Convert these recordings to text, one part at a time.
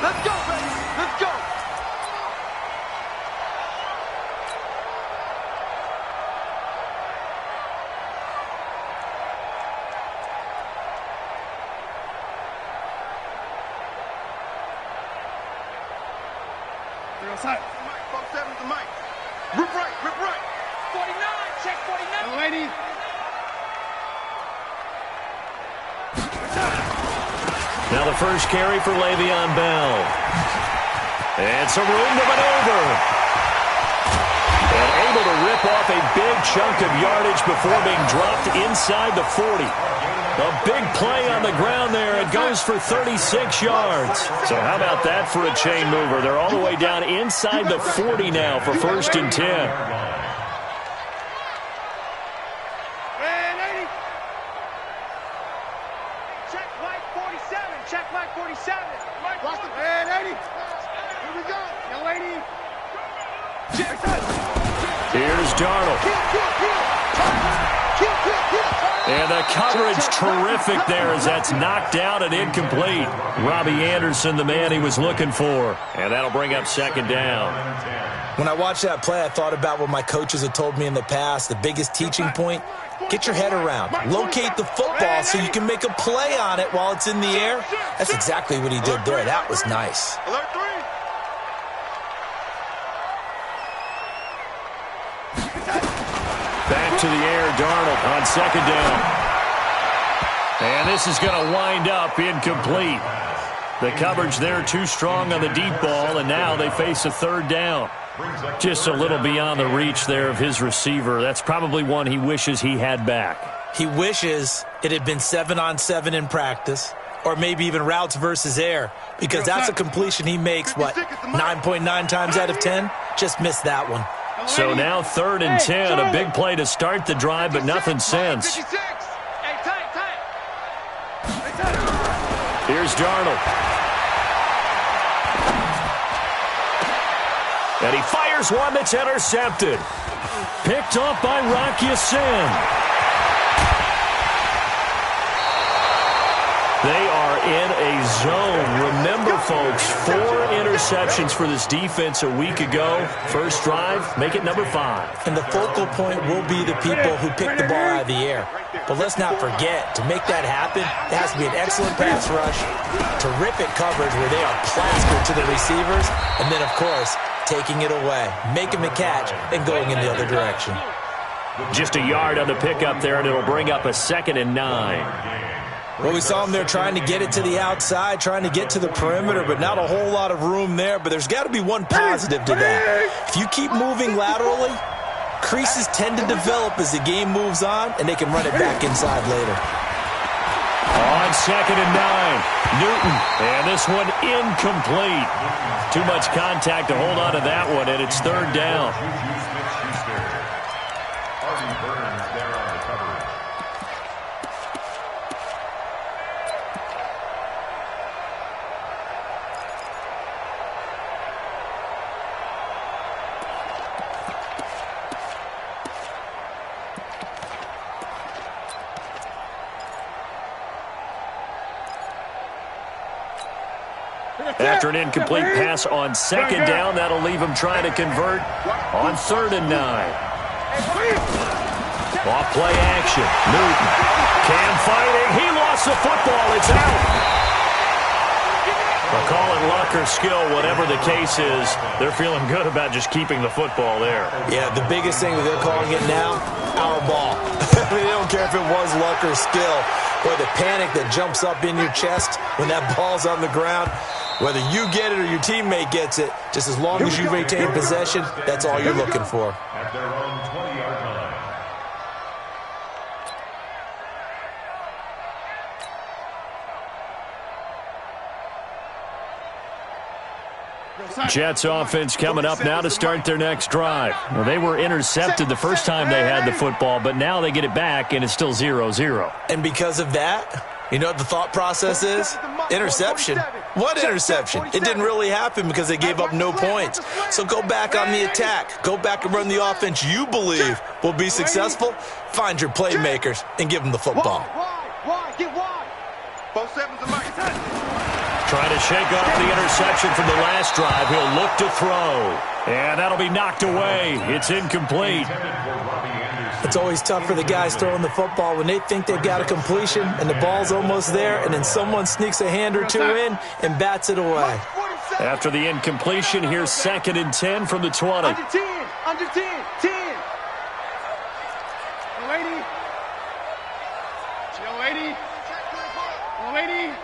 Let's go, baby. Let's go. Outside. Both sevens to Mike. Rip right, rip right. 49, check 49. Young lady. Now the first carry for Le'Veon Bell. And some room to maneuver. And able to rip off a big chunk of yardage before being dropped inside the 40. A big play on the ground there. It goes for 36 yards. So how about that for a chain mover? They're all the way down inside the 40 now for 1st and 10. Check Mike 47. Check Mike 47. Watch the man, 80. Here we go. Young lady. Here's Darnold. And the coverage terrific there as that's knocked down and incomplete. Robbie Anderson, the man he was looking for. And that'll bring up 2nd down. When I watched that play, I thought about what my coaches have told me in the past. The biggest teaching point, get your head around. Locate the football so you can make a play on it while it's in the air. That's exactly what he did there. That was nice. Alert 3. Back to the air, Darnold on 2nd down. And this is going to wind up incomplete. The coverage there too strong on the deep ball, and now they face a 3rd down. Just a little beyond the reach there of his receiver. That's probably one he wishes he had back. He wishes it had been 7-on-7 in practice, or maybe even routes versus air, because that's a completion he makes, 9.9 times out of 10? Just missed that one. So now 3rd and 10, a big play to start the drive, but nothing since. Hey, tight. Here's Darnold. And he fires one that's intercepted. Picked off by Rocky Sin. They are in a zone. Remember, folks, 4 interceptions for this defense a week ago. First drive, make it number 5. And the focal point will be the people who pick the ball out of the air. But let's not forget, to make that happen, there has to be an excellent pass rush, terrific coverage where they are plastered to the receivers, and then, of course, taking it away, making the catch, and going in the other direction. Just a yard on the pickup there, and it'll bring up a 2nd and 9. Well, we saw him there trying to get it to the outside, trying to get to the perimeter, but not a whole lot of room there. But there's got to be one positive to that. If you keep moving laterally, creases tend to develop as the game moves on, and they can run it back inside later. On 2nd and 9, Newton, and this one incomplete. Too much contact to hold on to that one, and it's 3rd down. After an incomplete pass on 2nd down, that'll leave him trying to convert on 3rd and 9. Off play action. Newton. Cam fighting. He lost the football. It's out. They'll call it luck or skill, whatever the case is. They're feeling good about just keeping the football there. Yeah, the biggest thing that they're calling it now, our ball. They don't care if it was luck or skill. Or the panic that jumps up in your chest when that ball's on the ground. Whether you get it or your teammate gets it, just as long as you retain possession, that's all you're looking for. At their own 20-yard line. Jets offense coming up now to start their next drive. Well, they were intercepted the first time they had the football, but now they get it back, and it's still 0-0. And because of that, you know what the thought process is? Interception. What interception? It didn't really happen because they gave up no points. So go back on the attack. Go back and run the offense you believe will be successful. Find your playmakers and give them the football. Wide. Get wide. Both sevens to Mike. Trying to shake off the interception from the last drive. He'll look to throw. And that'll be knocked away. It's incomplete. It's always tough for the guys throwing the football when they think they've got a completion and the ball's almost there, and then someone sneaks a hand or two in and bats it away. After the incompletion, here's 2nd and 10 from the 20. Under 10. Under 10. 10. Lady. Joe 80. Joe 80.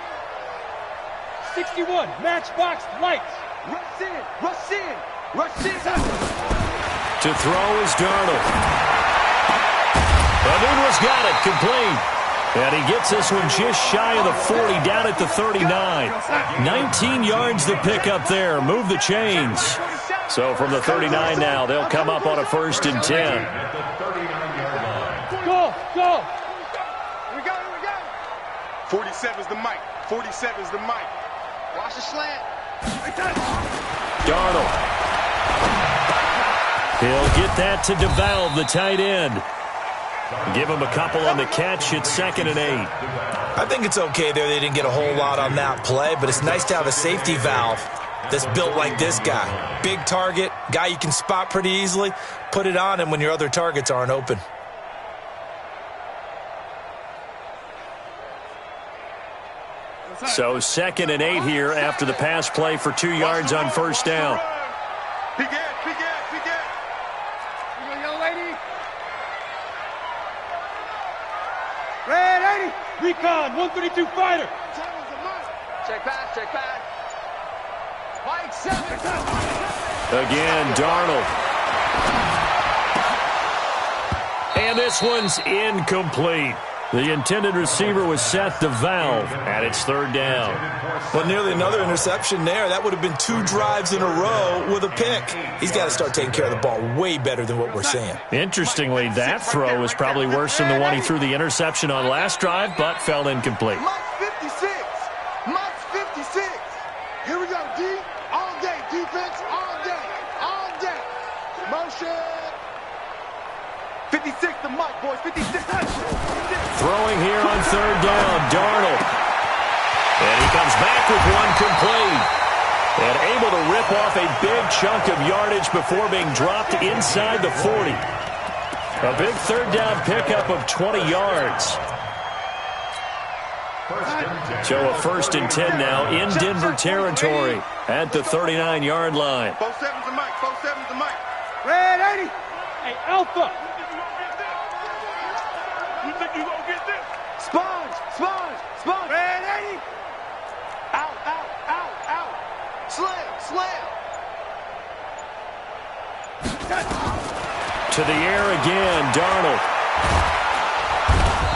61. Matchbox lights. Rush in. Rush in. Rush in. To throw is Darnold. Nunez got it, complete. And he gets this one just shy of the 40, down at the 39. 19 yards to pick up there. Move the chains. So from the 39 now, they'll come up on a 1st and 10. Go. Go. Here we go. Here we go. 47's the mic. 47's the mic. Watch the slant. Darnold. He'll get that to DeValve, the tight end. Give him a couple on the catch. It's 2nd and 8. I think it's okay there. They didn't get a whole lot on that play, but it's nice to have a safety valve that's built like this guy. Big target, guy you can spot pretty easily. Put it on him when your other targets aren't open. So 2nd and 8 here after the pass play for 2 yards on 1st down. Big Ed, Big Ed, Big Ed. Here we go, young lady. Red 80. Recon. 132 fighter. Check pass, check pass. Mike 7. Again, Darnold. And this one's incomplete. The intended receiver was set to DeValve, and it's 3rd down. Well, nearly another interception there. That would have been 2 drives in a row with a pick. He's got to start taking care of the ball way better than what we're seeing. Interestingly, that throw was probably worse than the one he threw the interception on last drive, but fell incomplete. Mike 56. Mike 56. Here we go, D. All day. Defense all day. All day. Motion. 56 the mic, boys. 56. Throwing here on 3rd down, Darnold. And he comes back with one complete. And able to rip off a big chunk of yardage before being dropped inside the 40. A big 3rd down pickup of 20 yards. So a 1st and 10 now in Denver territory at the 39-yard line. 47's the mic. 47's the mic. Red 80. Hey, Alpha. You think you gonna get this? Sponge. Sponge. Sponge. Red 80. Out, out, out, out. Slam, slam. To the air again, Darnold.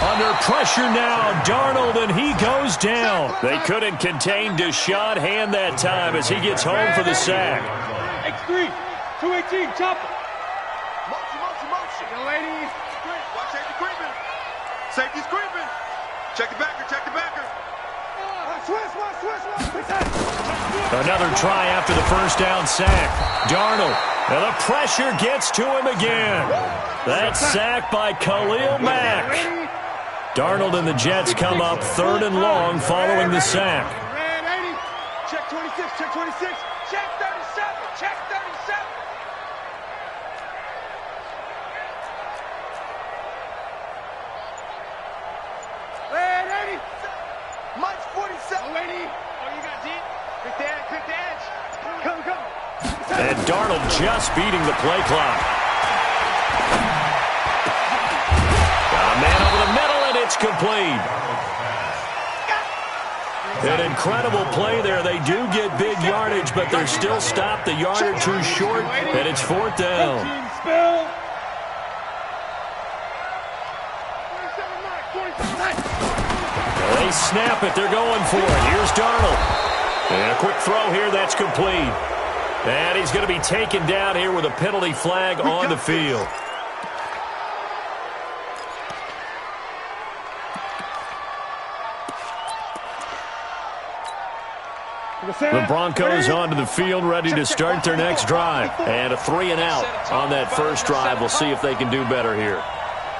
Under pressure now, Darnold, and he goes down. They couldn't contain Deshaun Hand that time as he gets home for the sack. X3. 218. Chopper. Motion, motion, motion. Young lady. Watch safety creeping. Safety's creeping. Check the backer, check the backer. Another try after the 1st down sack. Darnold, and the pressure gets to him again. That sack by Khalil Mack. Darnold and the Jets come up 3rd and long following the sack. Red 80. Check 26, check 26. Check 37, check 37. Red 80. Mike's 47. Lady. Oh, you got deep. Quick the edge, quick the edge. Come, come. And Darnold just beating the play clock. Got a man over the middle, and it's complete. An incredible play there. They do get big yardage, but they're still stopped a yard or two short, and it's 4th down. Spill. They snap it. They're going for it. Here's Darnold. And a quick throw here. That's complete. And he's going to be taken down here with a penalty flag on the field. The Broncos onto the field, ready to start their next drive. And a 3 and out on that first drive. We'll see if they can do better here.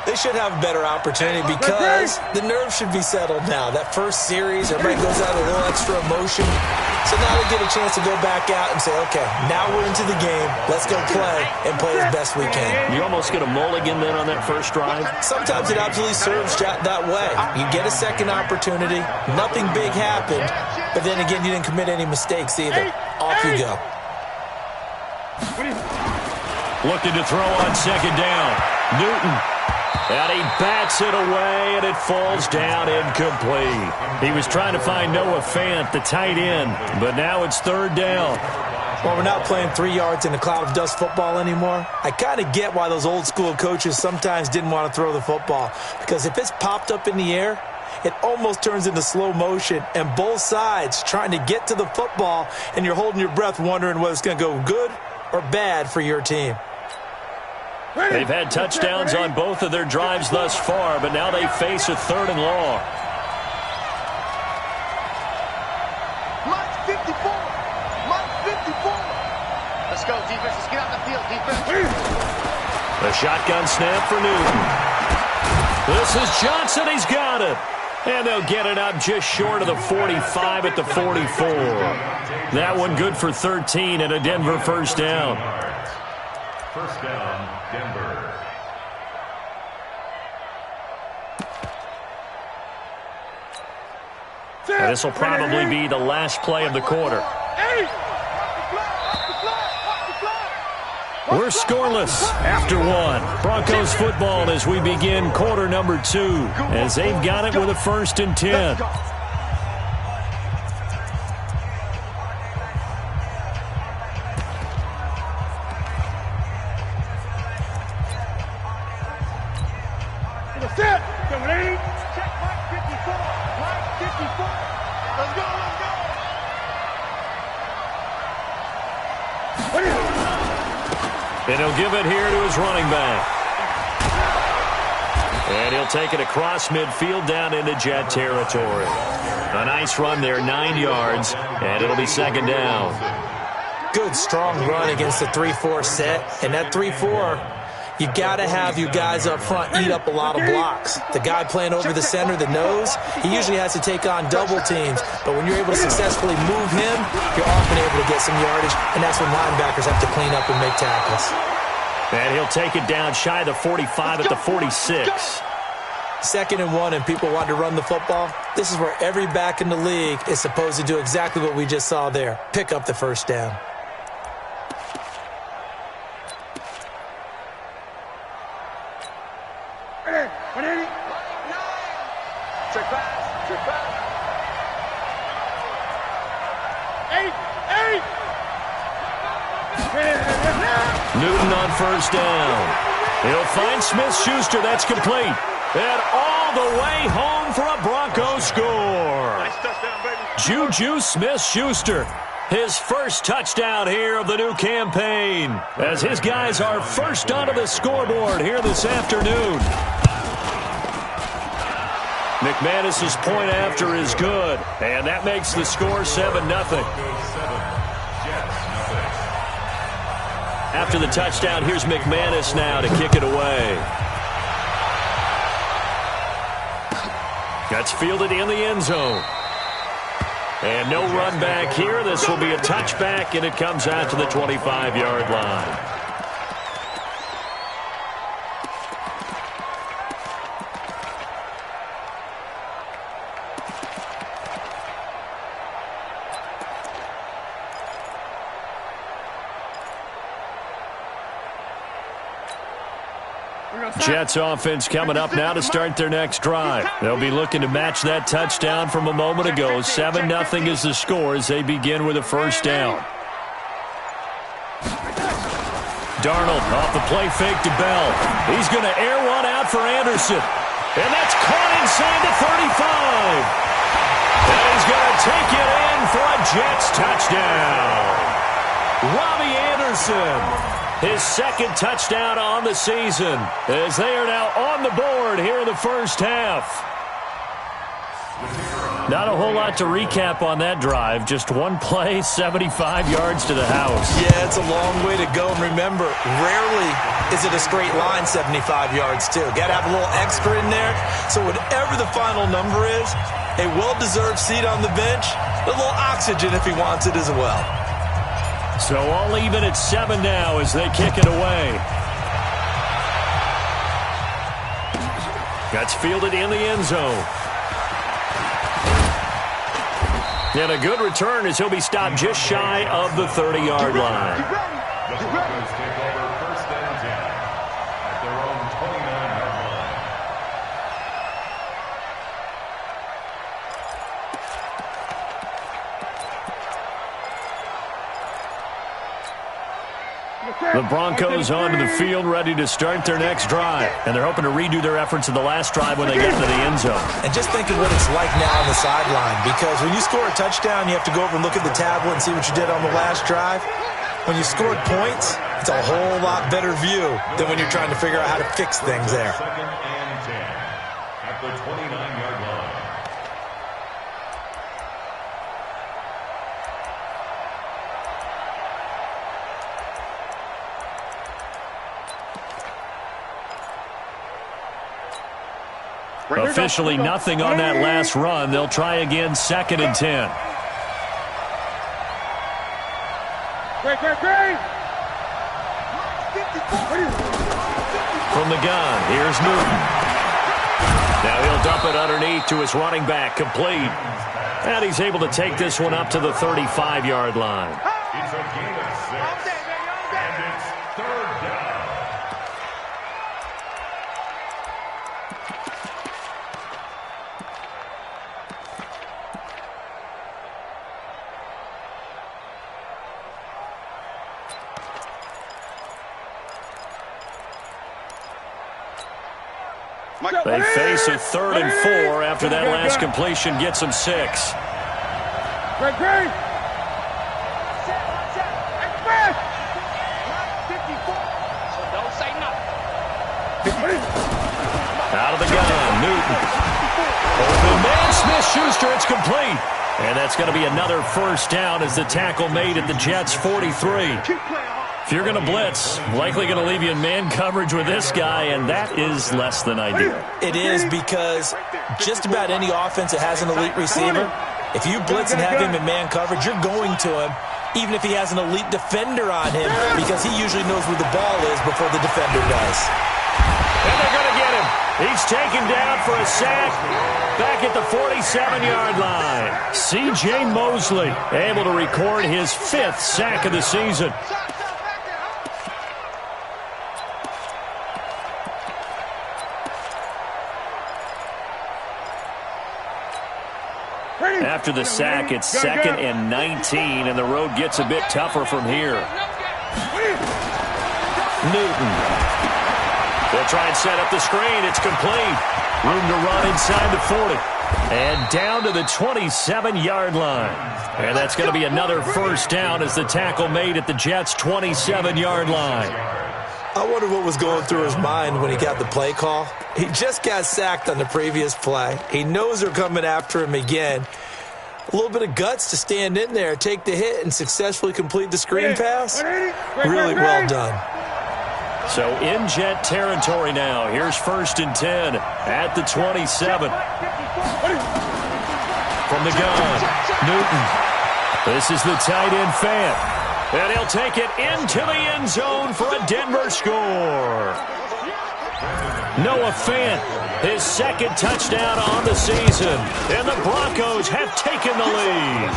They should have a better opportunity because the nerves should be settled now. That first series, everybody goes out with a little extra emotion. So now they get a chance to go back out and say, okay, now we're into the game. Let's go play and play as best we can. You almost get a mulligan then on that first drive? Sometimes it absolutely serves that way. You get a second opportunity. Nothing big happened. But then again, you didn't commit any mistakes either. Off you go. Looking to throw on second down. Newton. And he bats it away, and it falls down incomplete. He was trying to find Noah Fant, the tight end, but now it's third down. Well, we're not playing 3 yards in a cloud of dust football anymore. I kind of get why those old school coaches sometimes didn't want to throw the football, because if it's popped up in the air, it almost turns into slow motion, and both sides trying to get to the football, and you're holding your breath wondering whether it's going to go good or bad for your team. They've had touchdowns on both of their drives thus far, but now they face a third and long. Mike 54. Mike 54. Let's go, defense. Let's get out the field, defense. The shotgun snap for Newton. This is Johnson. He's got it. And they'll get it up just short of the 45 at the 44. That one good for 13 and a Denver first down. First down, Denver. And this will probably be the last play of the quarter. We're scoreless after one. Broncos football as we begin quarter number 2, as they've got it with a 1st and 10. And he'll give it here to his running back. And he'll take it across midfield down into Jet territory. A nice run there, 9 yards, and it'll be second down. Good, strong run against the 3-4 set. And that 3-4, you got to have your guys up front eat up a lot of blocks. The guy playing over the center, the nose, he usually has to take on double teams. But when you're able to successfully move him, you're often able to get some yardage, and that's when linebackers have to clean up and make tackles. And he'll take it down shy of the 45 at the 46. 2nd and 1, and people want to run the football. This is where every back in the league is supposed to do exactly what we just saw there. Pick up the first down. Newton on first down. He'll find Smith-Schuster. That's complete. And all the way home for a Bronco score. Nice touchdown, baby. Juju Smith-Schuster. His first touchdown here of the new campaign, as his guys are first onto the scoreboard here this afternoon. McManus's point after is good, and that makes the score 7-0. After the touchdown, here's McManus now to kick it away. That's fielded in the end zone. And no run back here. This will be a touchback, and it comes out to the 25-yard line. Jets offense coming up now to start their next drive. They'll be looking to match that touchdown from a moment ago. 7-0 is the score as they begin with a first down. Darnold off the play fake to Bell. He's going to air one out for Anderson. And that's caught inside the 35. And he's going to take it in for a Jets touchdown. Robbie Anderson. His second touchdown on the season, as they are now on the board here in the first half. Not a whole lot to recap on that drive. Just one play, 75 yards to the house. Yeah, it's a long way to go. And remember, rarely is it a straight line 75 yards, too. Got to have a little extra in there. So whatever the final number is, a well-deserved seat on the bench, a little oxygen if he wants it as well. So all even at 7 now as they kick it away. That's fielded in the end zone. And a good return as he'll be stopped just shy of the 30-yard line. The Broncos take over first and 10 at their own 29-yard line. The Broncos onto the field, ready to start their next drive. And they're hoping to redo their efforts in the last drive when they get into the end zone. And just think of what it's like now on the sideline, because when you score a touchdown, you have to go over and look at the tablet and see what you did on the last drive. When you scored points, it's a whole lot better view than when you're trying to figure out how to fix things there. Second and 10 at the 29-yard line. Officially nothing on that last run. They'll try again, 2nd and 10. From the gun, here's Newton. Now he'll dump it underneath to his running back, complete. And he's able to take this one up to the 35-yard line. It's a gain of 6. And it's third down. They face a 3rd and 4 after that last completion gets them 6. Out of the gun, Newton. Open man, Smith-Schuster, it's complete. And that's going to be another first down as the tackle made at the Jets' 43. If you're going to blitz, likely going to leave you in man coverage with this guy, and that is less than ideal. It is, because just about any offense that has an elite receiver, if you blitz and have him in man coverage, you're going to him, even if he has an elite defender on him, because he usually knows where the ball is before the defender does. And they're going to get him. He's taken down for a sack back at the 47-yard line. C.J. Mosley able to record his 5th sack of the season. After the sack, it's 2nd and 19, and the road gets a bit tougher from here. Newton. They'll try and set up the screen. It's complete. Room to run inside the 40. And down to the 27-yard line. And that's going to be another first down as the tackle made at the Jets' 27-yard line. I wonder what was going through his mind when he got the play call. He just got sacked on the previous play. He knows they're coming after him again. A little bit of guts to stand in there, take the hit, and successfully complete the screen pass. Really well done. So in Jet territory now. Here's 1st and 10 at the 27. From the gun, Newton. This is the tight end Fant. And he'll take it into the end zone for a Denver score. Noah Fant, his 2nd touchdown on the season. And the Broncos have taken the lead.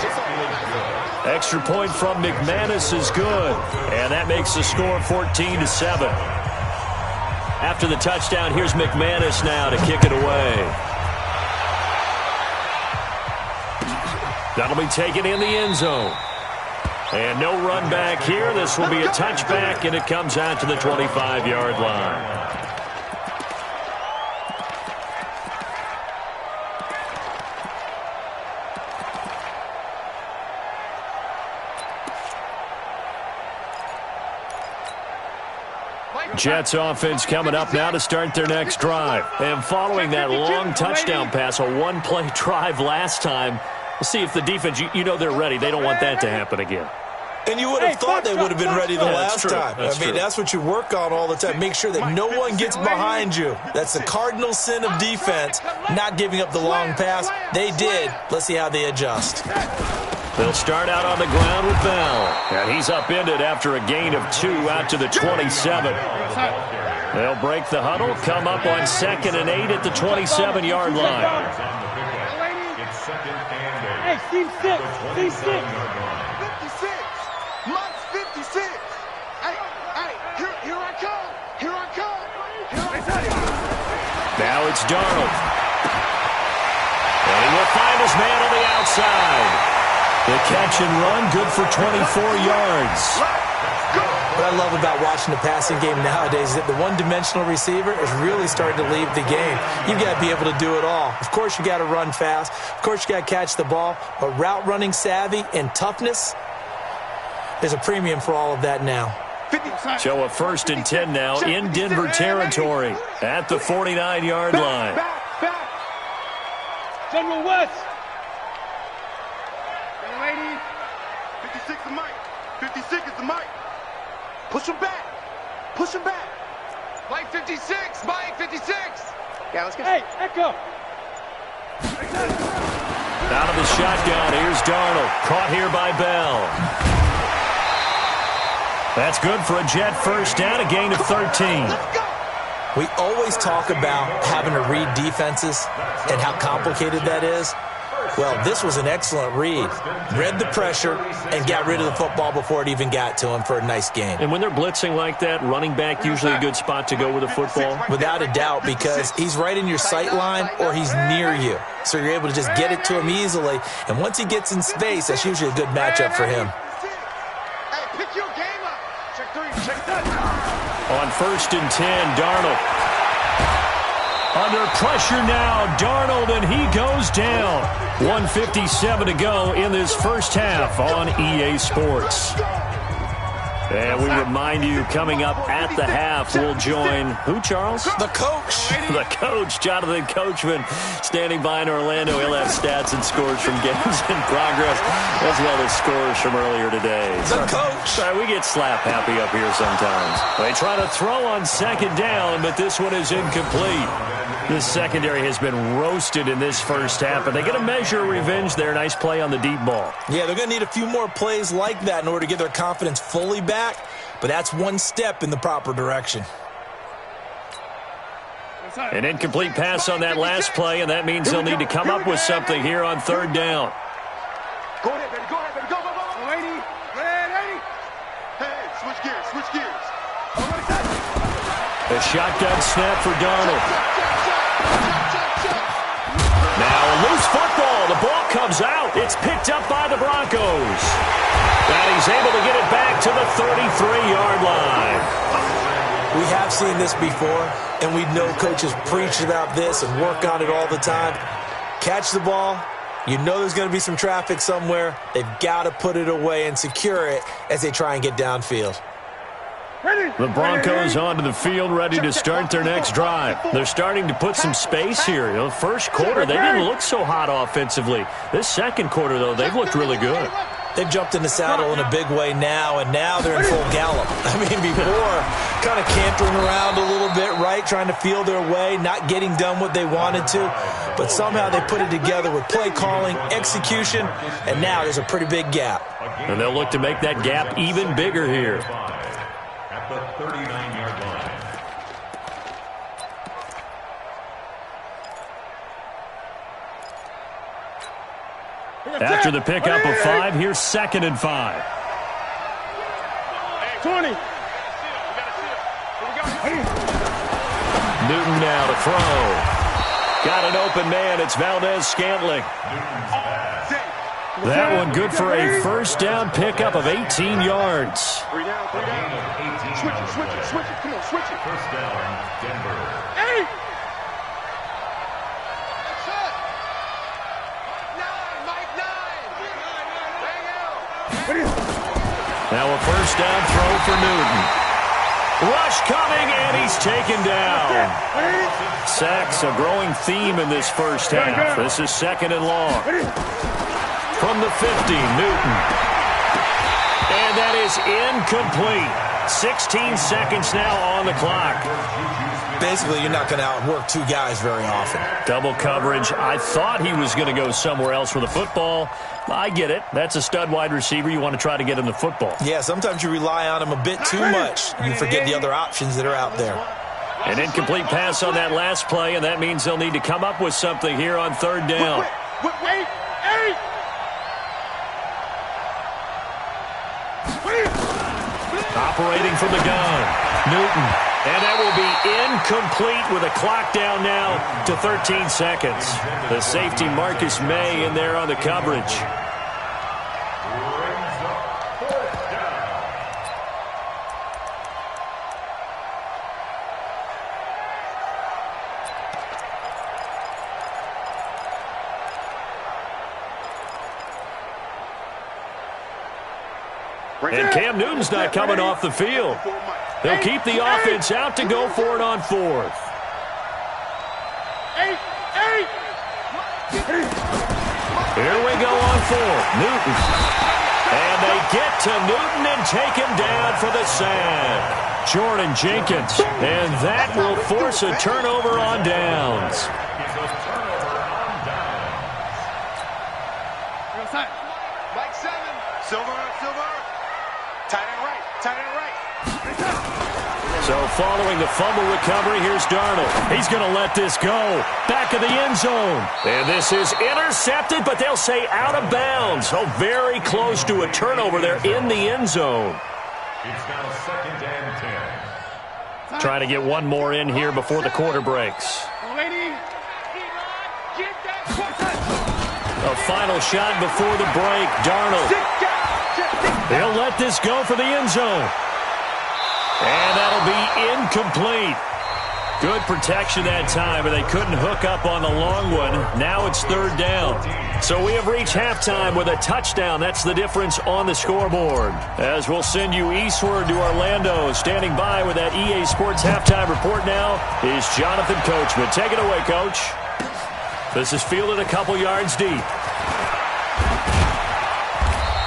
Extra point from McManus is good. And that makes the score 14-7. After the touchdown, here's McManus now to kick it away. That'll be taken in the end zone. And no run back here. This will be a touchback, and it comes out to the 25-yard line. Jets offense coming up now to start their next drive. And following that long touchdown pass, a one-play drive last time, we'll see if the defense, you know they're ready. They don't want that to happen again. And you would have thought they would have been ready the last time. That's what you work on all the time. Make sure that no one gets behind you. That's the cardinal sin of defense, not giving up the long pass. They did. Let's see how they adjust. They'll start out on the ground with Bell. And he's upended after a gain of 2 out to the 27. They'll break the huddle, come up on 2nd and 8 at the 27-yard line. It's 2nd and 8. Hey, Team 6. Team 6. 56. Months 56. Hey, here I come. Here I come. Now it's Darnold. And he will find his man on the outside. The catch and run, good for 24 yards. What I love about watching the passing game nowadays is that the one-dimensional receiver is really starting to leave the game. You've got to be able to do it all. Of course, you got to run fast. Of course, you got to catch the ball. But route running savvy and toughness, there's a premium for all of that now. So a 1st and 10 now in Denver territory at the 49-yard line. General West. 56 is Mike. 56 is the Mike. Push him back. Push him back. Mike 56. Mike 56. Yeah, let's get. Hey, Echo. Out of the shotgun, here's Darnold. Caught here by Bell. That's good for a Jet first down, a gain of 13. We always talk about having to read defenses and how complicated that is. Well, this was an excellent read. Read the pressure and got rid of the football before it even got to him for a nice gain. And when they're blitzing like that, running back usually a good spot to go with a football? Without a doubt, because he's right in your sight line or he's near you. So you're able to just get it to him easily. And once he gets in space, that's usually a good matchup for him. Hey, pick your game up. Check 3, check that. On 1st and 10, Darnold. Under pressure now, Darnold, and he goes down. 1:57 to go in this first half on EA Sports. And we remind you, coming up at the half, we'll join who, Charles? The coach. The coach, Jonathan Coachman, standing by in Orlando. He'll have stats and scores from games in progress, as well as scores from earlier today. The coach. Sorry, we get slap happy up here sometimes. They try to throw on 2nd down, but this one is incomplete. This secondary has been roasted in this first half, but they get a measure of revenge there. Nice play on the deep ball. Yeah, they're going to need a few more plays like that in order to get their confidence fully back, but that's one step in the proper direction. An incomplete pass on that last play, and that means they'll need to come up with something here on 3rd down. Go ahead, baby. Go ahead, baby. Go, go, go. 80. Hey, switch gears, switch gears. A shotgun snap for Darnold. Now a loose football. The ball comes out. It's picked up by the Broncos. And he's able to get it back to the 33-yard line. We have seen this before, and we know coaches preach about this and work on it all the time. Catch the ball. You know there's going to be some traffic somewhere. They've got to put it away and secure it as they try and get downfield. The Broncos onto the field, ready to start their next drive. They're starting to put some space here. The first quarter, they didn't look so hot offensively. This second quarter, though, they've looked really good. They've jumped in the saddle in a big way now, and now they're in full gallop. I mean, before, kind of cantering around a little bit, right, trying to feel their way, not getting done what they wanted to. But somehow they put it together with play calling, execution, and now there's a pretty big gap. And they'll look to make that gap even bigger here. At the 39-yard line. After the pickup of 5, here's 2nd and 5. 20. Newton now to throw. Got an open man. It's Valdez-Scantling. That one good for a first down pickup of 18 yards. 3 down, 3 down. Switch it, switch it, switch it. Come on, switch it. First down, Denver. Hey! Now a first down throw for Newton. Rush coming, and he's taken down. Sacks, a growing theme in this first half. This is 2nd and long. From the 50, Newton. And that is incomplete. 16 seconds now on the clock. Basically, you're not going to outwork two guys very often. Double coverage. I thought he was going to go somewhere else for the football. I get it. That's a stud wide receiver. You want to try to get him the football. Yeah, sometimes you rely on him a bit too much. You forget the other options that are out there. An incomplete pass on that last play, and that means they'll need to come up with something here on 3rd down. Wait. Operating from the gun, Newton. And that will be incomplete with a clock down now to 13 seconds. The safety Marcus May in there on the coverage. And Cam Newton's not coming off the field. They'll keep the offense out to go for it on 4th. Here we go on 4th. Newton. And they get to Newton and take him down for the sack. Jordan Jenkins. And that will force a turnover on downs. Mike 7. Silver. Tight end right. So following the fumble recovery, here's Darnold. He's going to let this go. Back of the end zone. And this is intercepted, but they'll say out of bounds. So very close to a turnover there in the end zone. It's now 2nd and 10. Trying to get one more in here before the quarter breaks. A final shot before the break. Darnold. He'll let this go for the end zone. And that'll be incomplete. Good protection that time, but they couldn't hook up on the long one. Now it's 3rd down. So we have reached halftime with a touchdown. That's the difference on the scoreboard. As we'll send you eastward to Orlando. Standing by with that EA Sports halftime report now is Jonathan Coachman. Take it away, Coach. This is fielded a couple yards deep.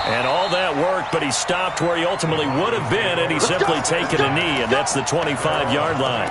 And all that worked, but he stopped where he ultimately would have been, and he's simply taken a knee, and that's the 25-yard line.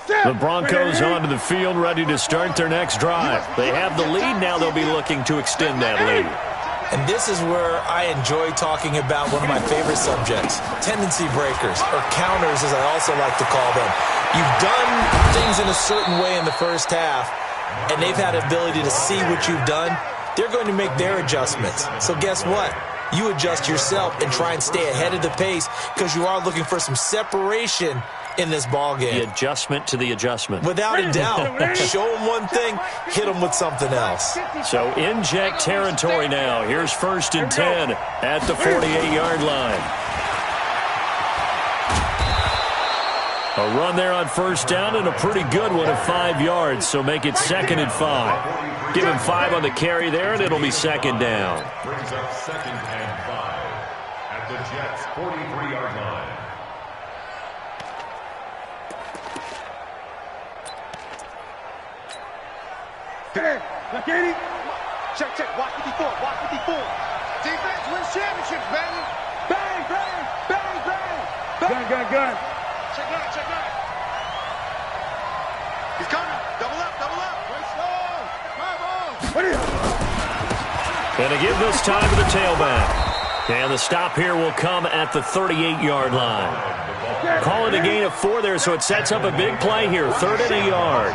The Broncos onto the field, ready to start their next drive. They have the lead. Now they'll be looking to extend that lead. And this is where I enjoy talking about one of my favorite subjects, tendency breakers, or counters as I also like to call them. You've done things in a certain way in the first half, and they've had the ability to see what you've done. They're going to make their adjustments. So guess what? You adjust yourself and try and stay ahead of the pace because you are looking for some separation in this ball game. The adjustment to the adjustment. Without a doubt. Show them one thing, hit them with something else. So inject territory now. Here's 1st and 10 at the 48-yard line. A run there on 1st down and a pretty good one of 5 yards, so make it 2nd and 5. Give him 5 on the carry there, and it'll be 2nd down. Brings up 2nd and 5 at the Jets' 43-yard line. Check. Watch 54. Defense wins championships, baby. Bang. Gun. Check out. He's coming. Double up. And to give this time to the tailback. And the stop here will come at the 38-yard line. Call it a gain of 4 there, so it sets up a big play here. 3rd and a yard.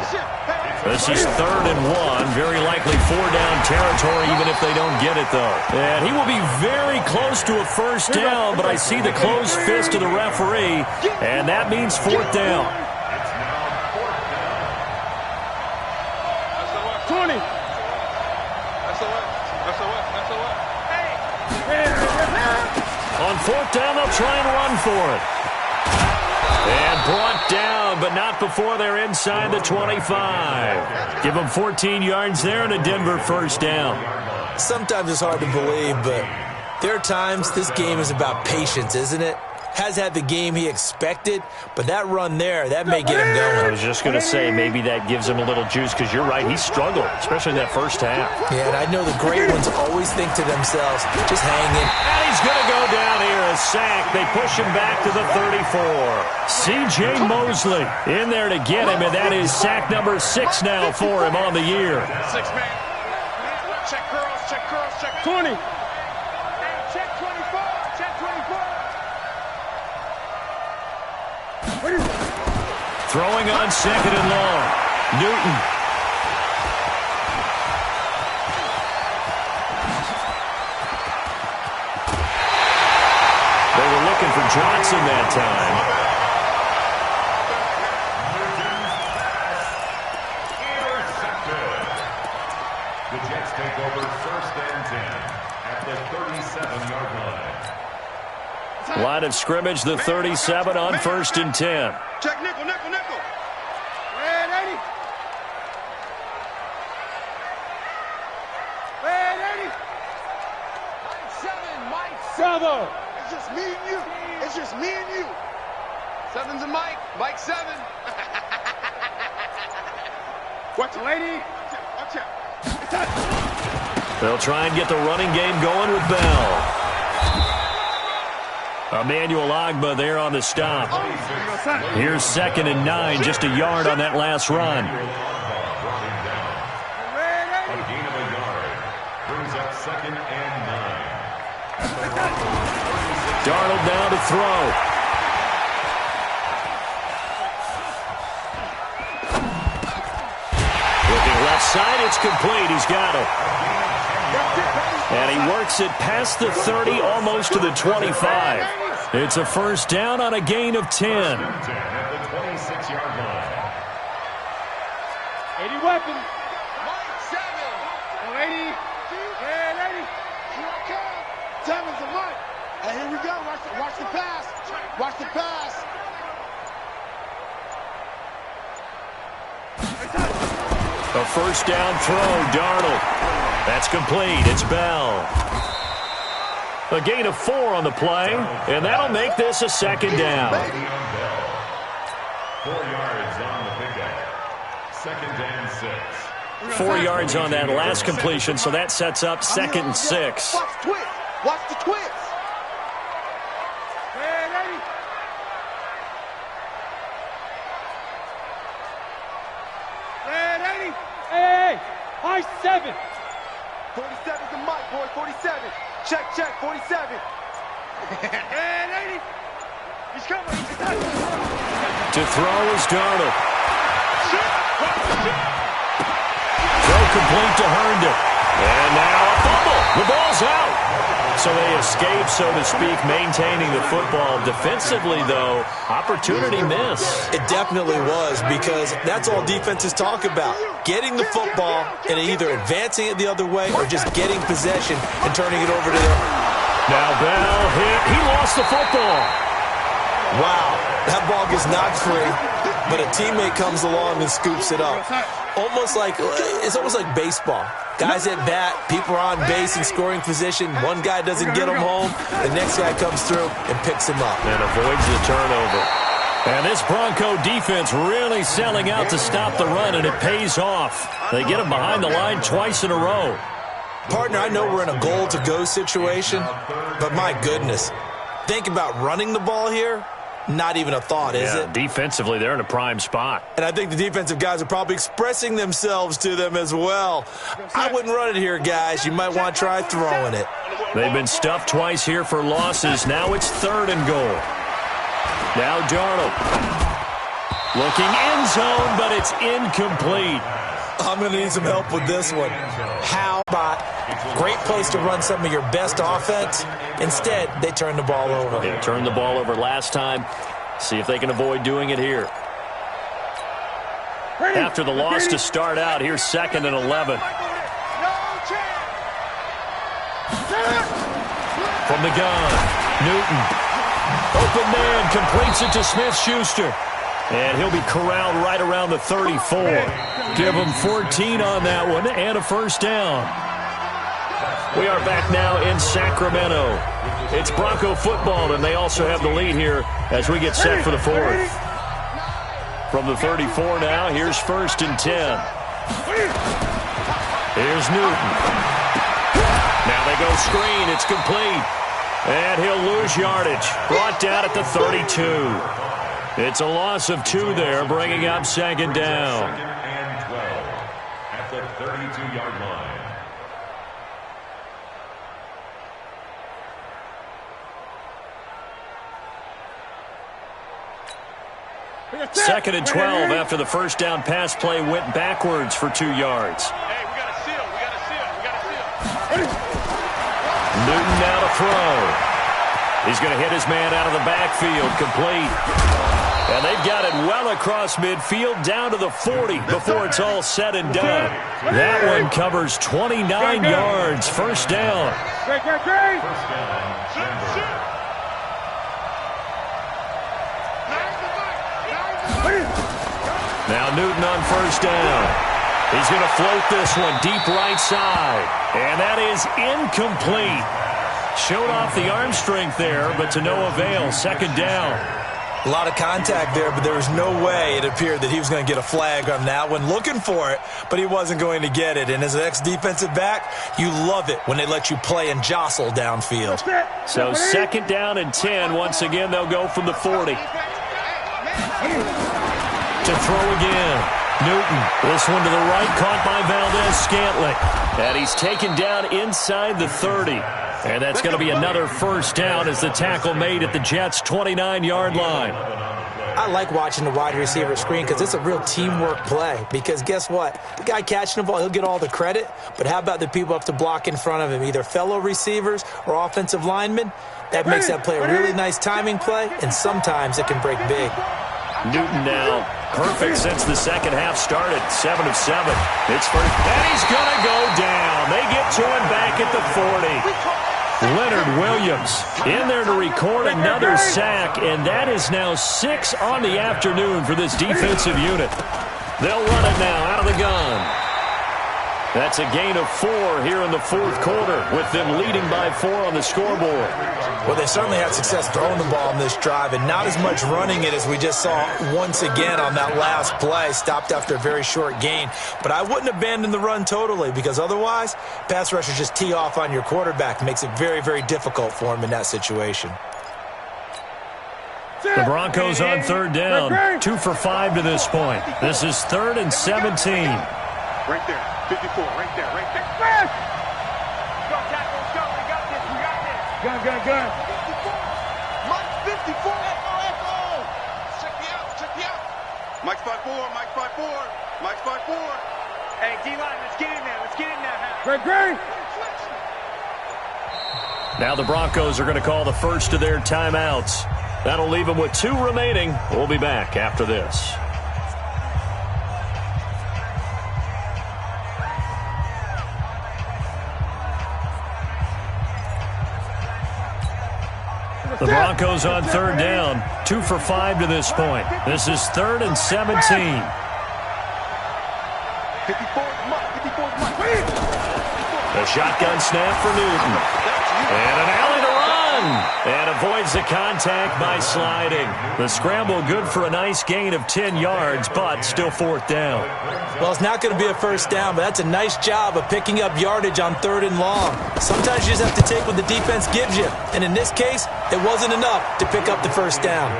This is 3rd and 1. Very likely 4-down territory, even if they don't get it, though. And he will be very close to a 1st down, but I see the closed fist of the referee, and that means 4th down. It's now 4th down. 20. On fourth down, they'll try and run for it. And brought down, but not before they're inside the 25. Give them 14 yards there and a Denver first down. Sometimes it's hard to believe, but there are times this game is about patience, isn't it? Has had the game he expected, but that run there, that may get him going. I was just going to say, maybe that gives him a little juice, because you're right, he struggled, especially in that first half. Yeah, and I know the great ones always think to themselves, just hang in. And he's going to go down here, a sack. They push him back to the 34. C.J. Mosley in there to get him, and that is sack number 6 now for him on the year. 6 man. Check curls, check curls, check 20. check 24, check 24. Throwing on second and long. Newton. They were looking for Johnson that time. Intercepted. The Jets take over first and 10 at the 37-yard line. Line of scrimmage, the 37 on first and 10. Check nickel, nickel, nickel. Red 80. Red 80. Mike 7, Mike 7. It's just me and you. It's just me and you. 7's a Mike. Mike 7. Watch it, lady. Watch out. They'll try and get the running game going with Bell. Emmanuel Ogbah there on the stop. Here's 2nd and 9, just a yard on that last run. A gain of a yard brings up 2nd and 9. Darnold now to throw. Looking left side, it's complete. He's got it. And he works it past the 30, almost to the 25. It's a first down on a gain of 10. At the 26-yard line. 80 weapon. Mike 7. 80. Red 80. Here I come. 7's a Mike. And here we go. Watch the pass. Watch the pass. A first down throw, Darnold. That's complete. It's Bell. A gain of 4 on the play, and that'll make this a second down. 4 yards on the pickup. 2nd and 6. 4 yards on that last completion, so that sets up 2nd and 6. Watch the twist. Watch the twist. Red 80. Red 80. Hey, high 7. 47's a Mike, boy. 47. Check, 47. Red 80. He's coming. He's coming. To throw is Darnold. Throw complete to Herndon. And now a fumble. The ball's out. So they escape, so to speak, maintaining the football. Defensively, though, opportunity miss. It definitely was, because that's all defenses talk about. Getting the football and either advancing it the other way or just getting possession and turning it over to them. Now Bell hit. He lost the football. Wow, that ball gets knocked free, but a teammate comes along and scoops it up. It's almost like baseball. Guys at bat, people are on base in scoring position. One guy doesn't get him home. The next guy comes through and picks him up. And avoids the turnover. And this Bronco defense really selling out to stop the run, and it pays off. They get him behind the line twice in a row. Partner, I know we're in a goal-to-go situation, but my goodness, think about running the ball here. Not even a thought, is it? Defensively, they're in a prime spot. And I think the defensive guys are probably expressing themselves to them as well. I wouldn't run it here, guys. You might want to try throwing it. They've been stuffed twice here for losses. Now it's 3rd and goal. Now Darnold. Looking end zone, but it's incomplete. I'm going to need some help with this one. How about great place to run some of your best offense? Instead, they turn the ball over. They turned the ball over last time. See if they can avoid doing it here. After the loss to start out, here's 2nd and 11. From the gun, Newton. Open man, completes it to Smith-Schuster. And he'll be corralled right around the 34. Give him 14 on that one and a first down. We are back now in Sacramento. It's Bronco football, and they also have the lead here as we get set for the fourth. From the 34 now, here's 1st and 10. Here's Newton. Now they go screen. It's complete. And he'll lose yardage. Brought down at the 32. It's a loss of 2 there, bringing up 2nd down. 2nd and 12 at the 32-yard line. 2nd and 12 after the first down pass play went backwards for 2 yards. Hey, we got a seal. We got a seal. We got a seal. Newton now to throw. He's going to hit his man out of the backfield, complete. And they've got it well across midfield down to the 40 before it's all said and done. That one covers 29 yards. First down. First down. Now Newton on first down. He's going to float this one deep right side. And that is incomplete. Showed off the arm strength there, but to no avail. 2nd down. A lot of contact there, but there was no way it appeared that he was going to get a flag on that one. Looking for it, but he wasn't going to get it. And as an ex-defensive back, you love it when they let you play and jostle downfield. So 2nd down and 10. Once again, they'll go from the 40. To throw again. Newton. This one to the right, caught by Valdez-Scantling. And he's taken down inside the 30. And that's going to be another first down as the tackle made at the Jets' 29-yard line. I like watching the wide receiver screen because it's a real teamwork play. Because guess what? The guy catching the ball, he'll get all the credit. But how about the people up to block in front of him, either fellow receivers or offensive linemen? That makes that play a really nice timing play, and sometimes it can break big. Newton now perfect since the second half started. 7 of 7. It's first, and he's going to go down. They get to him back at the 40. Leonard Williams in there to record another sack, and that is now 6 on the afternoon for this defensive unit. They'll run it now out of the gun. That's a gain of 4 here in the fourth quarter, with them leading by 4 on the scoreboard. Well, they certainly had success throwing the ball on this drive, and not as much running it as we just saw once again on that last play. Stopped after a very short gain. But I wouldn't abandon the run totally, because otherwise, pass rushers just tee off on your quarterback. It makes it very, very difficult for him in that situation. The Broncos on 3rd down. 2 for 5 to this point. This is 3rd and 17. Right there. 54. Right there. Right there. Go, tackle. Let's go. We got this. We got this. Gun. 54. Mike 54. Echo. Check me out. Check me out. Mike's by 4. Mike's by 4. Mike's by 4. Hey, D-line, let's get in there. Let's get in there, man. Great. Now the Broncos are going to call the first of their timeouts. That'll leave them with 2 remaining. We'll be back after this. The Broncos on 3rd down. 2 for 5 to this point. This is 3rd and 17. 54. A shotgun snap for Newton. And an alley to run. And avoids the contact by sliding. The scramble good for a nice gain of 10 yards, but still 4th down. Well, it's not going to be a first down, but that's a nice job of picking up yardage on 3rd and long. Sometimes you just have to take what the defense gives you. And in this case, it wasn't enough to pick up the first down.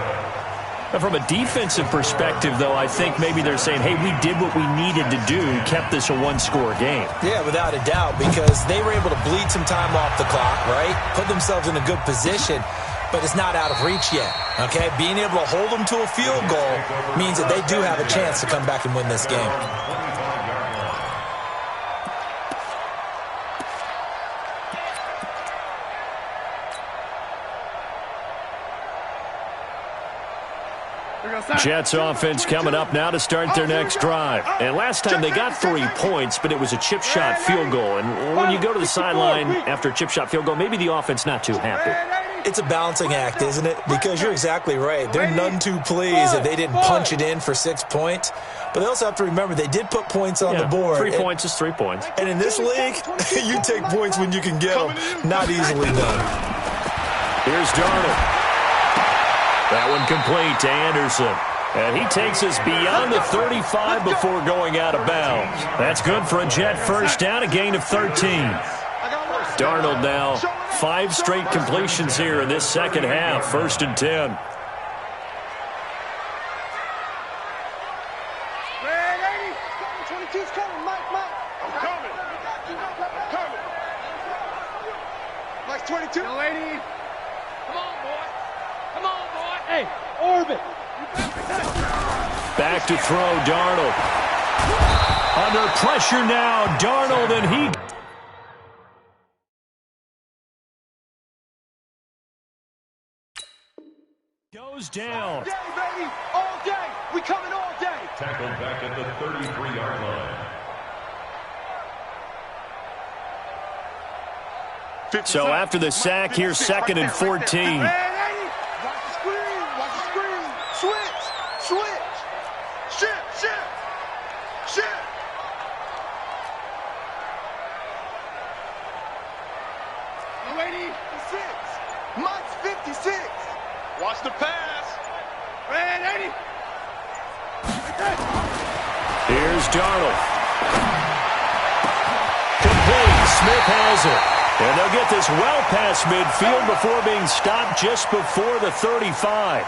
From a defensive perspective, though, I think maybe they're saying, hey, we did what we needed to do, kept this a 1-score game. Yeah, without a doubt, because they were able to bleed some time off the clock, right? Put themselves in a good position, but it's not out of reach yet, okay? Being able to hold them to a field goal means that they do have a chance to come back and win this game. Jets offense coming up now to start their next drive. And last time they got 3 points, but it was a chip shot field goal. And when you go to the sideline after a chip shot field goal, maybe the offense not too happy. It's a balancing act, isn't it? Because you're exactly right. They're none too pleased that they didn't punch it in for 6 points. But they also have to remember they did put points on the board. 3 points is 3 points. And in this league, you take points when you can get them. Not easily done. Here's Darnold. That one complete to Anderson. And he takes us beyond the 35 before going out of bounds. That's good for a Jet first down, a gain of 13. Darnold now 5 straight completions here in this second half, 1st and 10. Mike's 22. Young lady. Come on, boy. Come on, boy. Hey, orbit. Back to throw, Darnold. Under pressure now, Darnold, and he goes down. All day, baby. All day. We coming all day. Tackled back at the 33-yard line. So after the sack, here's 2nd and 14. Watch the screen. Watch the screen. Switch. Switch. Shift. Young lady. 56. Mike's 56. Watch the pass. Ready. Here's Darnold. Complete. Smith has it. And they'll get this well past midfield before being stopped just before the 35.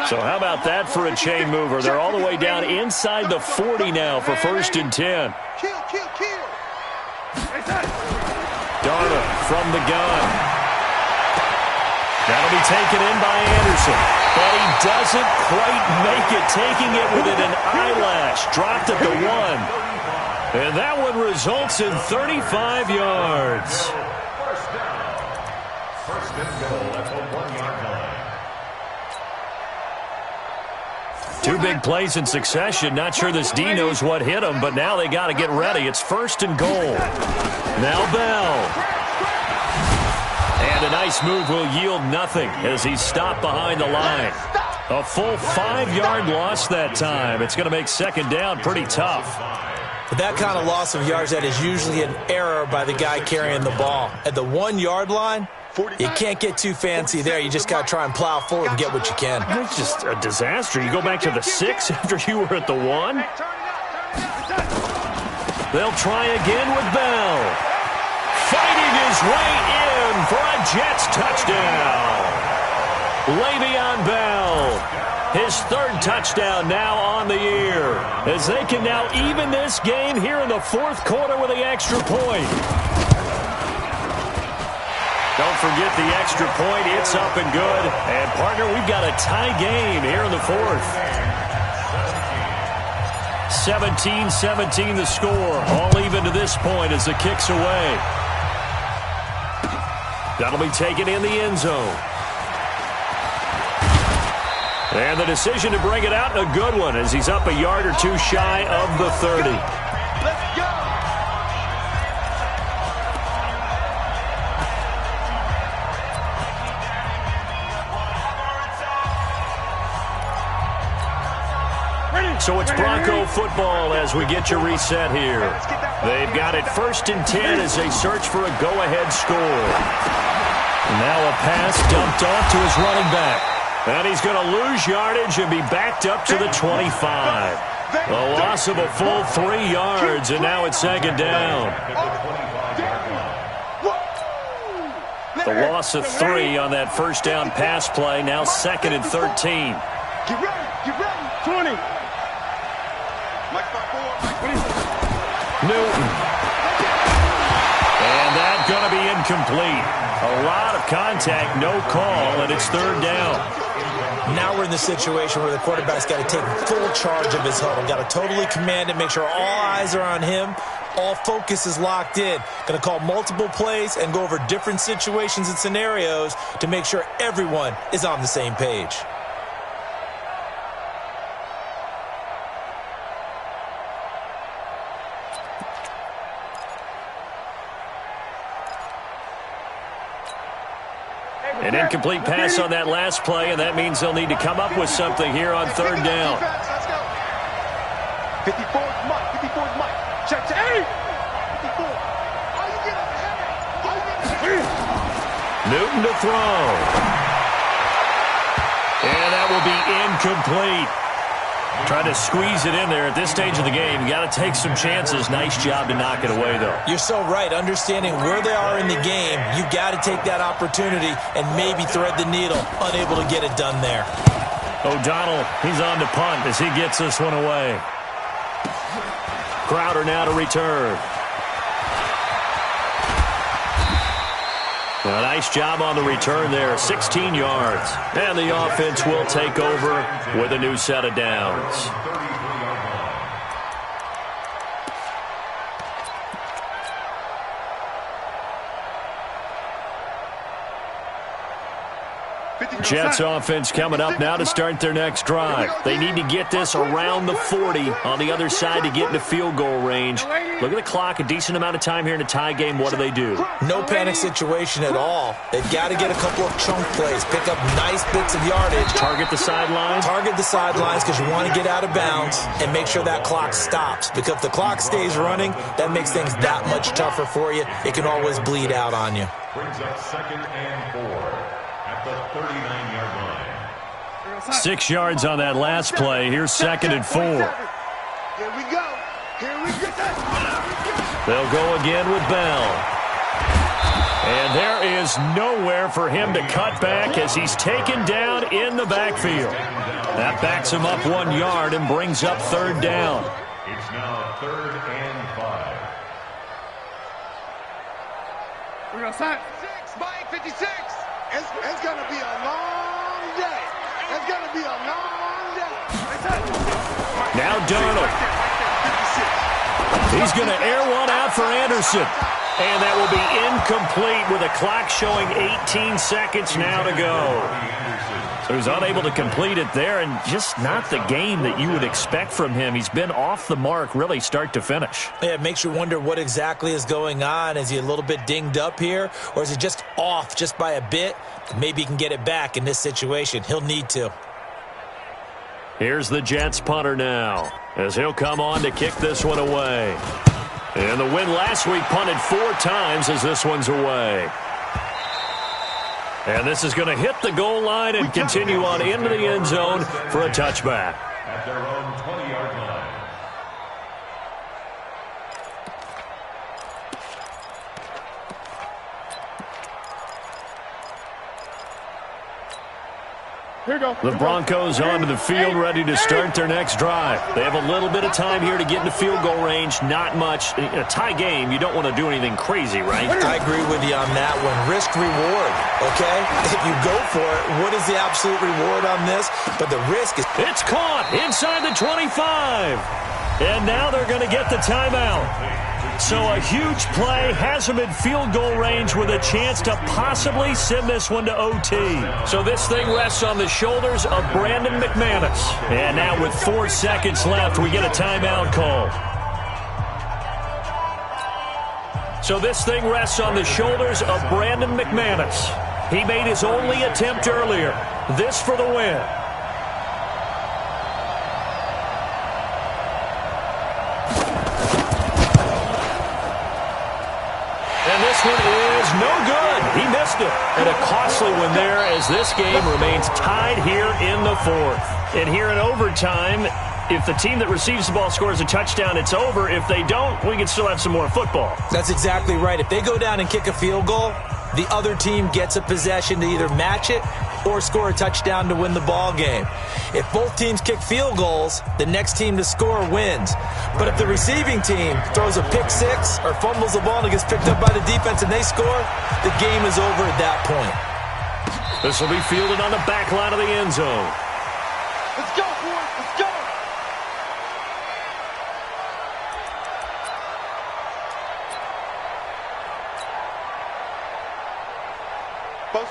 So how about that for a chain mover? They're all the way down inside the 40 now for 1st and 10. Kill. Darnold from the gun. That'll be taken in by Anderson. But he doesn't quite make it, taking it within an eyelash. Dropped at the 1. And that one results in 35 yards. First down. First and goal at the 1-yard line. 2 big plays in succession. Not sure this D knows what hit him, but now they got to get ready. It's 1st and goal. Now Bell. And a nice move will yield nothing as he's stopped behind the line. A full 5-yard loss that time. It's going to make 2nd down pretty tough. But that kind of loss of yards, that is usually an error by the guy carrying the ball. At the 1-yard line, you can't get too fancy there. You just got to try and plow forward and get what you can. It's just a disaster. You go back to the 6 after you were at the 1. They'll try again with Bell. Fighting his way in for a Jets touchdown. Le'Veon Bell, his 3rd touchdown now on the year, as they can now even this game here in the 4th quarter with the extra point. Don't forget the extra point. It's up and good. And, partner, we've got a tie game here in the 4th. 17-17 the score. All even to this point as the kick's away. That'll be taken in the end zone. And the decision to bring it out, a good one, as he's up a yard or 2 shy of the 30. Let's go. So it's Bronco football as we get you reset here. They've got it 1st and 10 as they search for a go-ahead score. Now a pass dumped off to his running back. And he's going to lose yardage and be backed up to the 25. A loss of a full 3 yards, and now it's 2nd down. The loss of 3 on that 1st down pass play, now 2nd and 13. Get ready. 20. Newton. And that's going to be incomplete. A lot of contact, no call, and it's 3rd down. Now we're in the situation where the quarterback's got to take full charge of his huddle. Got to totally command it, make sure all eyes are on him. All focus is locked in. Going to call multiple plays and go over different situations and scenarios to make sure everyone is on the same page. An incomplete pass on that last play, and that means they'll need to come up with something here on third down. 54's Mike. 54's Mike. Check. 54. Newton to throw. And that will be incomplete. Trying to squeeze it in there at this stage of the game. You got to take some chances. Nice job to knock it away, though. You're so right. Understanding where they are in the game, you've got to take that opportunity and maybe thread the needle. Unable to get it done there. O'Donnell, he's on to punt as he gets this one away. Crowder now to return. A nice job on the return there, 16 yards. And the offense will take over with a new set of downs. Jets offense coming up now to start their next drive. They need to get this around the 40 on the other side to get into field goal range. Look at the clock, a decent amount of time here in a tie game. What do? No panic situation at all. They've got to get a couple of chunk plays, pick up nice bits of yardage. Target the sidelines? Target the sidelines because you want to get out of bounds and make sure that clock stops. Because if the clock stays running, that makes things that much tougher for you. It can always bleed out on you. Brings up 2nd and 4. The 39-yard line. 6 yards on that last play. Here's 2nd and 4. Here we go. They'll go again with Bell. And there is nowhere for him to cut back as he's taken down in the backfield. That backs him up 1 yard and brings up third down. It's now 3rd and 5. We're going to start. 6, Mike, 56. It's going to be a long day. It's going to be a long day. Now Darnold. He's going to air one out for Anderson. And that will be incomplete with a clock showing 18 seconds now to go. So he's unable to complete it there, and just not the game that you would expect from him. He's been off the mark really start to finish. Yeah, it makes you wonder what exactly is going on. Is he a little bit dinged up here, or is he just off just by a bit? Maybe he can get it back in this situation. He'll need to. Here's the Jets punter now, as he'll come on to kick this one away. And the win last week punted 4 times as this one's away. And this is going to hit the goal line and continue on into the end zone for a touchback. At their own 20-yard line. Here we go. The Broncos onto the field, ready to start their next drive. They have a little bit of time here to get into field goal range. Not much. In a tie game, you don't want to do anything crazy, right? I agree with you on that one. Risk reward, okay? If you go for it, what is the absolute reward on this? But the risk is... It's caught inside the 25. And now they're going to get the timeout. So a huge play has him in field goal range with a chance to possibly send this one to OT. So this thing rests on the shoulders of Brandon McManus. And now with 4 seconds left, we get a timeout call. So this thing rests on the shoulders of Brandon McManus. He made his only attempt earlier. This for the win. This one is no good. He missed it. And a costly one there as this game remains tied here in the 4th. And here in overtime, if the team that receives the ball scores a touchdown, it's over. If they don't, we can still have some more football. That's exactly right. If they go down and kick a field goal, the other team gets a possession to either match it or score a touchdown to win the ball game. If both teams kick field goals, the next team to score wins. But if the receiving team throws a pick six or fumbles the ball and it gets picked up by the defense and they score, the game is over at that point. This will be fielded on the back line of the end zone. Let's go, boys. Let's go.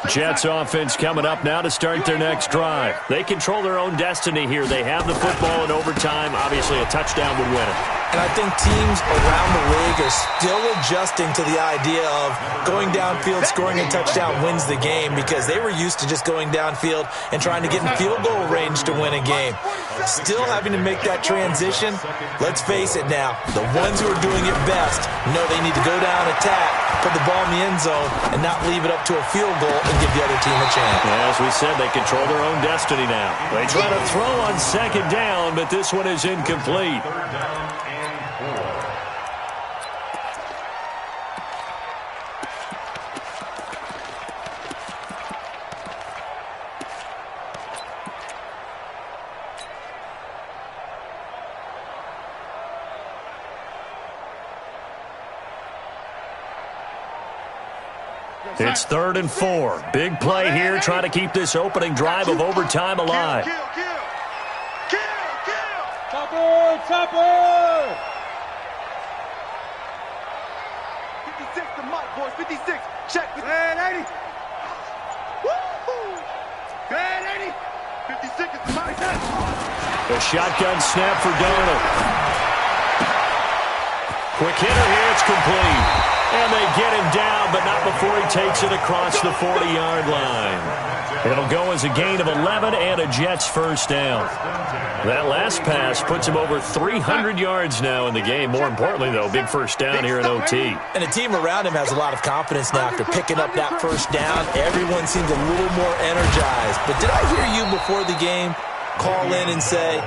Jets offense coming up now to start their next drive. They control their own destiny here. They have the football in overtime. Obviously, a touchdown would win it. And I think teams around the league are still adjusting to the idea of going downfield, scoring a touchdown wins the game, because they were used to just going downfield and trying to get in field goal range to win a game. Still having to make that transition. Let's face it now, the ones who are doing it best know they need to go down, attack, put the ball in the end zone, and not leave it up to a field goal and give the other team a chance. As we said, they control their own destiny now. They try to throw on second down, but this one is incomplete. It's 3rd and 4. Big play here, trying to keep this opening drive of overtime alive. Kill. Topper! 56 to Mike, boys. 56. Check. Man, 80. Woo! Man, 80. 56 is my touch. A shotgun snap for Darnold. Quick hitter here, it's complete. And they get him down, but not before he takes it across the 40-yard line. It'll go as a gain of 11 and a Jets first down. That last pass puts him over 300 yards now in the game. More importantly, though, big first down here in OT. And the team around him has a lot of confidence now after picking up that first down. Everyone seems a little more energized. But did I hear you before the game call in and say,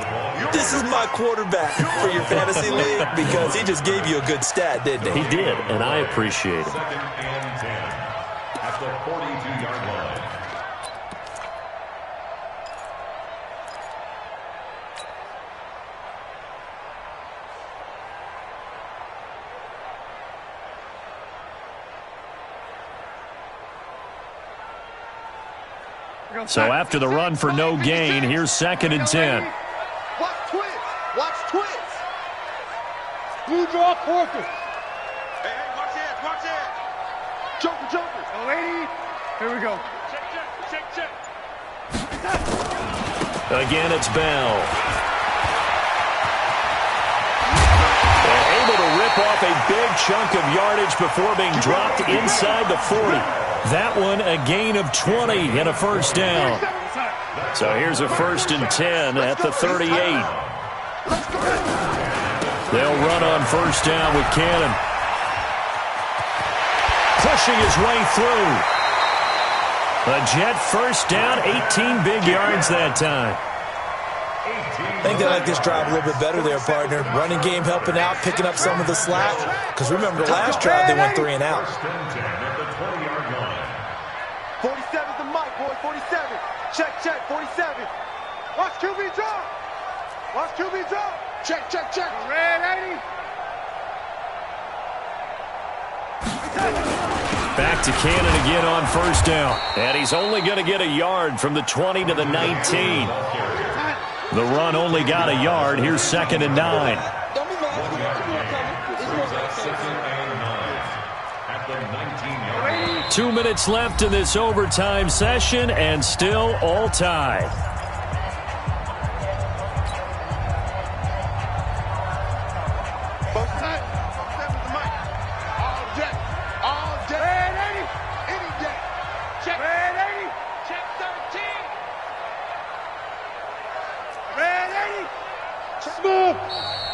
this is my quarterback for your fantasy league? Because he just gave you a good stat, didn't he? He did, and I appreciate it. 2nd and 10 at the 42-yard line. So after the run for no gain, here's 2nd and 10. Watch twins. Watch twins. Blue draw quarters. Hey, watch it. Joker. Oh, 80. Here we go. Check. Again, it's Bell. And able to rip off a big chunk of yardage before being dropped inside the 40. That one a gain of 20 and a first down. So here's a 1st and 10 at the 38. They'll run on first down with Cannon. Pushing his way through. A Jet first down, 18 big yards that time. I think they like this drive a little bit better there, partner. Running game helping out, picking up some of the slack. Because remember, the last drive they went 3 and out. 47's the mic, boys. 47. Check. 47. Watch QB drop. Check. Red 80. Back to Cannon again on first down. And he's only going to get a yard from the 20 to the 19. The run only got a yard. Here's 2nd and 9. 2 minutes left in this overtime session, and still all tied. Both sides. 7's the mic. All day. Red 80. Any day. Check. Red 80. Check 17. Red 80. Smooth.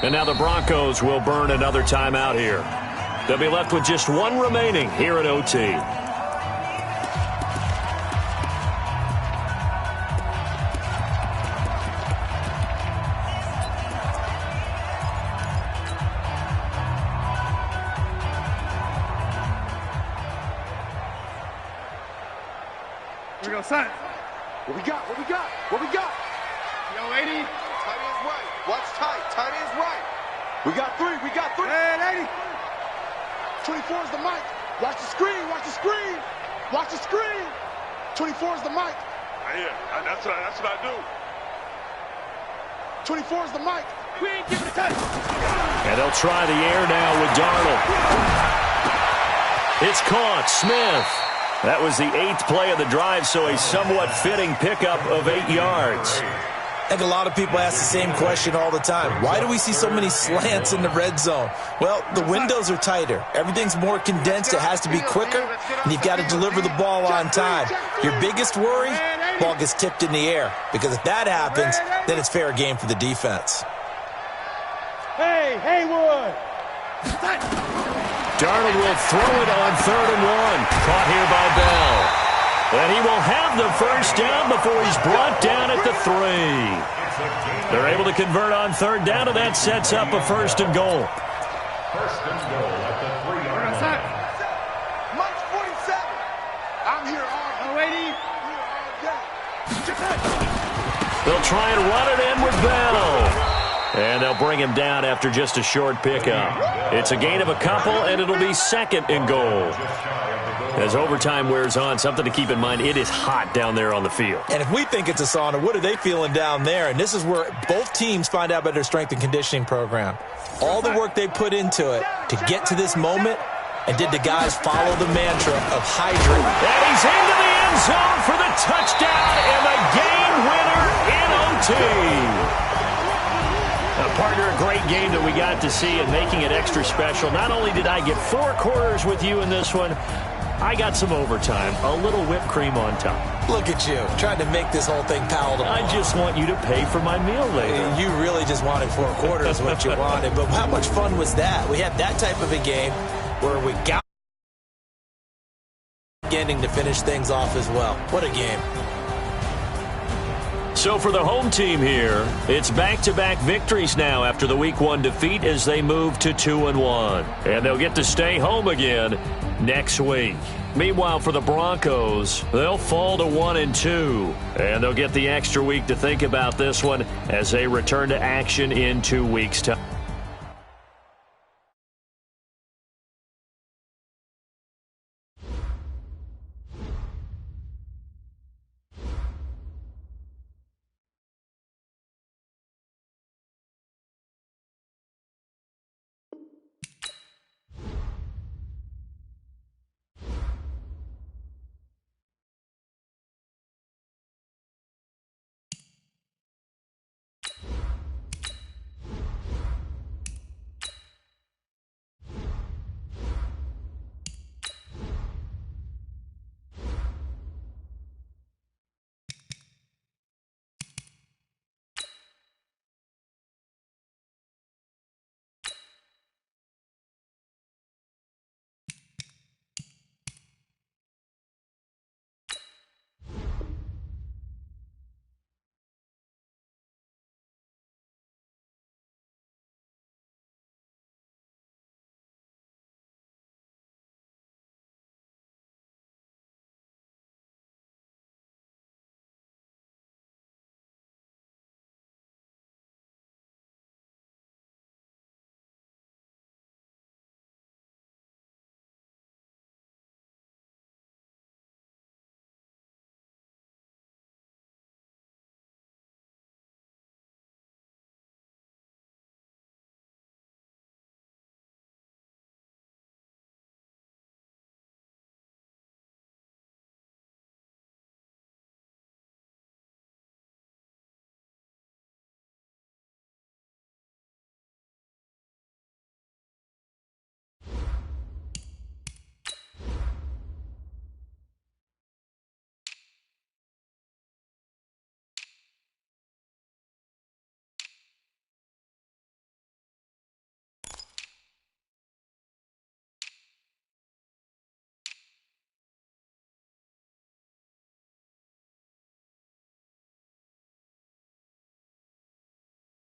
And now the Broncos will burn another timeout here. They'll be left with just one remaining here at OT. Here we go, son. What we got? Yo, 80. Tight end's right. Watch tight. Tight end's right. We got three. Red 80. 24 is the mic. Watch the screen. 24 is the mic. Yeah, that's what I do. 24 is the mic. We ain't giving a touch. And they'll try the air now with Darnold. It's caught. Smith. That was the 8th play of the drive, so a somewhat fitting pickup of 8 yards. I think a lot of people ask the same question all the time. Why do we see so many slants in the red zone? Well, the windows are tighter. Everything's more condensed. It has to be quicker, and you've got to deliver the ball on time. Your biggest worry, ball gets tipped in the air, because if that happens, then it's fair game for the defense. Hey, Haywood! Darnold will throw it on 3rd and 1. Caught here by Bell. And he will have the first down before he's brought down at the 3. They're able to convert on 3rd down, and that sets up a 1st and goal. 1st and goal at the 3-yard line. March 47. I'm here all day. They'll try and run it in with Bell. And they'll bring him down after just a short pickup. It's a gain of a couple, and it'll be 2nd and goal. As overtime wears on, something to keep in mind, it is hot down there on the field. And if we think it's a sauna, what are they feeling down there? And this is where both teams find out about their strength and conditioning program. All the work they put into it to get to this moment, and did the guys follow the mantra of hydrate? And he's into the end zone for the touchdown and the game winner in OT. Partner, a great game that we got to see and making it extra special. Not only did I get 4 quarters with you in this one, I got some overtime, a little whipped cream on top. Look at you, trying to make this whole thing palatable. I just want you to pay for my meal later. You really just wanted 4 quarters, what you wanted. But how much fun was that? We had that type of a game where we got ending to finish things off as well. What a game. So for the home team here, it's back-to-back victories now after the Week 1 defeat as they move to 2-1. And they'll get to stay home again next week. Meanwhile, for the Broncos, they'll fall to 1-2. And they'll get the extra week to think about this one as they return to action in 2 weeks' time.